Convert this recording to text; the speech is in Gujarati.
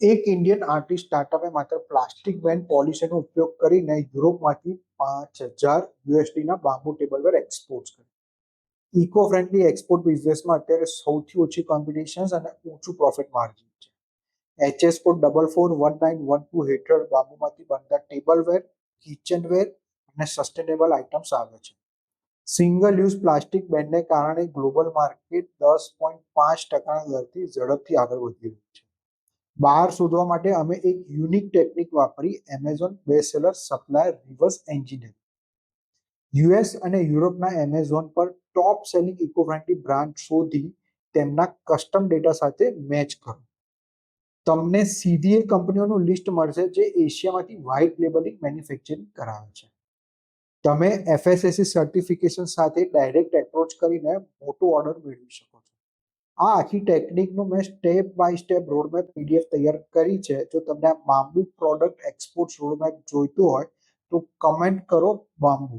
એક ઇન્ડિયન આર્ટિસ્ટ સ્ટાર્ટઅપે માત્ર પ્લાસ્ટિક બેન પોલિસીનો ઉપયોગ કરીને યુરોપમાંથી $5,000 બાંબુ ટેબલવેર એક્સપોર્ટ કર્યું. ઇકો ફ્રેન્ડલી એક્સપોર્ટ બિઝનેસમાં અત્યારે સૌથી ઓછી કોમ્પિટિશન અને ઊંચું પ્રોફિટ માર્જિન છે. HS કોડ 441912 હેઠળ બાંબુમાંથી બનતા ટેબલવેર, કિચનવેર અને સસ્ટેનેબલ આઇટમ્સ આવે છે. સિંગલ યુઝ પ્લાસ્ટિક બેનને કારણે ગ્લોબલ માર્કેટ 10.5%ના દરથી ઝડપથી આગળ વધી રહ્યું છે. બહાર શોધવા માટે અમે એક યુનિક ટેકનિક વાપરી Amazon best seller supplier reverse engineering. US અને યુરોપના એમેઝોન પર ટોપ સેલિંગ ઇકો ફ્રેન્ડલી બ્રાન્ડ શોધી તેમના કસ્ટમ ડેટા સાથે મેચ કરો. તમને સીધી એ કંપનીઓનું લિસ્ટ મળશે જે એશિયામાંથી વ્હાઇટ લેબલિંગ મેન્યુફેક્ચરિંગ કરાવે છે. તમે FSSAI સર્ટિફિકેશન સાથે ડાયરેક્ટ એપ્રોચ કરીને મોટો ઓર્ડર મેળવી શકો છો. આ આખી ટેકનિકનું મેં step by step roadmap PDF તૈયાર કરી છે. જો તમને આ બાંબુ પ્રોડક્ટ એક્સપોર્ટ રોડમેપ જોઈતું હોય તો કમેન્ટ કરો બાંબુ.